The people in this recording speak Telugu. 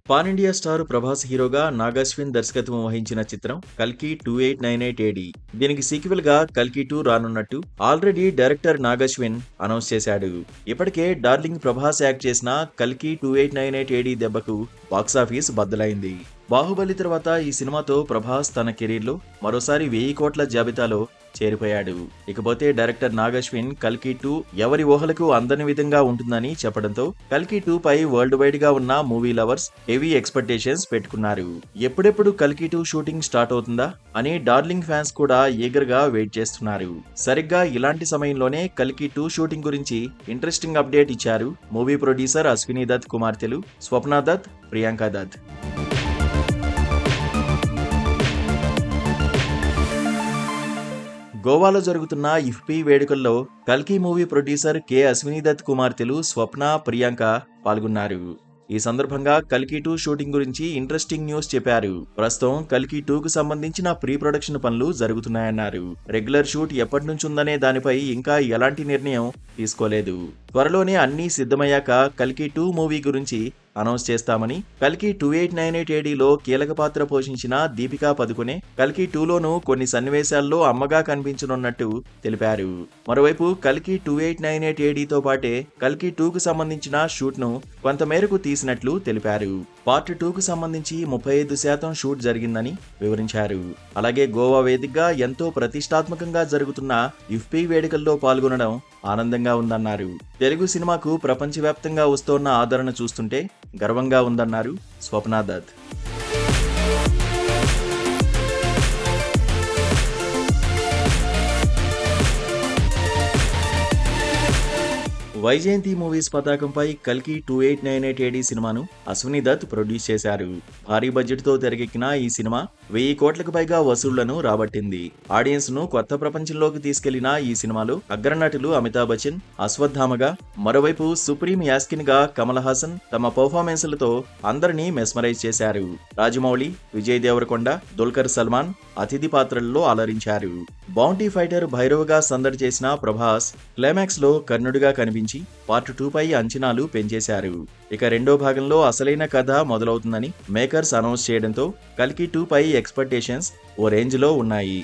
పాన్ ఇండియా స్టార్ ప్రభాస్ హీరోగా నాగాశ్విన్ దర్శకత్వం వహించిన చిత్రం కల్కి 2898 AD. దీనికి సీక్వెల్ గా కల్కి 2 రానున్నట్టు ఆల్రెడీ డైరెక్టర్ నాగాశ్విన్ అనౌన్స్ చేశాడు. ఇప్పటికే డార్లింగ్ ప్రభాస్ యాక్ట్ చేసిన కల్కి 2898 AD దెబ్బకు బాక్సాఫీస్ బద్దలైంది. బాహుబలి తర్వాత ఈ సినిమాతో ప్రభాస్ తన కెరీర్ లో మరోసారి 1000 కోట్ల జాబితాలో చేరిపోయాడు. ఇకపోతే డైరెక్టర్ నాగాశ్విన్ కల్కి 2 ఎవరి ఊహలకు అందని విధంగా ఉంటుందని చెప్పడంతో కల్కి 2 పై వరల్డ్ వైడ్ గా ఉన్న మూవీ లవర్స్ హెవీ ఎక్స్పెక్టేషన్స్ పెట్టుకున్నారు. ఎప్పుడెప్పుడు కల్కి 2 షూటింగ్ స్టార్ట్ అవుతుందా అని డార్లింగ్ ఫ్యాన్స్ కూడా ఈగర్ గా వెయిట్ చేస్తున్నారు. సరిగ్గా ఇలాంటి సమయంలోనే కల్కి 2 షూటింగ్ గురించి ఇంట్రెస్టింగ్ అప్డేట్ ఇచ్చారు మూవీ ప్రొడ్యూసర్ అశ్విని దత్ కుమార్తెలు స్వప్న దత్, ప్రియాంక దత్. గోవాలో జరుగుతున్న ఇఫ్పీ వేడుకల్లో కల్కి movie producer K Ashwini Dutt కుమార్తెలు స్వప్న, ప్రియాంక పాల్గొన్నారు. ఈ సందర్భంగా కల్కి 2 షూటింగ్ గురించి ఇంట్రెస్టింగ్ న్యూస్ చెప్పారు. ప్రస్తుతం కల్కి 2 కు సంబంధించిన ప్రీ ప్రొడక్షన్ పనులు జరుగుతున్నాయన్నారు. రెగ్యులర్ షూట్ ఎప్పటి నుంచి ఉందనే దానిపై ఇంకా ఎలాంటి నిర్ణయం తీసుకోలేదు. త్వరలోనే అన్నీ సిద్ధమయ్యాక కల్కి 2 మూవీ గురించి అనౌన్స్ చేస్తామని, కల్కి 2898 AD లో కీలక పాత్ర పోషించిన దీపికా పదుకొనే కల్కి 2 లోనూ కొన్ని సన్నివేశాల్లో అమ్మగా కనిపించనున్నట్టు తెలిపారు. మరోవైపు కల్కి 2898 AD తో పాటే కల్కి 2 కు సంబంధించిన షూట్ ను కొంతమేరకు తీసినట్లు తెలిపారు. పార్ట్ 2 కు సంబంధించి 35% షూట్ జరిగిందని వివరించారు. అలాగే గోవా వేదికగా ఎంతో ప్రతిష్టాత్మకంగా జరుగుతున్న ఇఫ్పీ వేడుకల్లో పాల్గొనడం ఆనందంగా ఉందన్నారు. తెలుగు సినిమాకు ప్రపంచవ్యాప్తంగా వస్తోన్న ఆదరణ చూస్తుంటే గర్వంగా ఉందన్నారు స్వప్న దత్. వైజయంతి మూవీస్ పతాకంపై కల్కి 2898 AD సినిమాను అశ్విని దత్ ప్రొడ్యూస్ చేశారు. భారీ బడ్జెట్ తో తెరకెక్కిన ఈ సినిమా 1000 కోట్లకు పైగా వసూళ్లను రాబట్టింది. ఆడియన్స్ ను కొత్త ప్రపంచంలోకి తీసుకెళ్లిన ఈ సినిమాలో అగ్రనటులు అమితాబ్ బచ్చన్, అశ్వత్థామగా, మరోవైపు సుప్రీం యాస్కిన్ గా కమల్ హాసన్ తమ పర్ఫార్మెన్స్లతో అందరినీ మెస్మరైజ్ చేశారు. రాజమౌళి, విజయ్ దేవరకొండ, దుల్కర్ సల్మాన్ అతిథి పాత్రల్లో అలరించారు. బౌంటీ ఫైటర్ భైరవ్గా సందడి చేసిన ప్రభాస్ క్లైమాక్స్ లో కర్ణుడిగా కనిపించి పార్ట్ 2 పై అంచనాలు పెంచేశారు. ఇక రెండో భాగంలో అసలైన కథ మొదలవుతుందని మేకర్స్ అనౌన్స్ చేయడంతో కల్కి 2 పై ఎక్స్పెక్టేషన్స్ ఓ రేంజ్ లో ఉన్నాయి.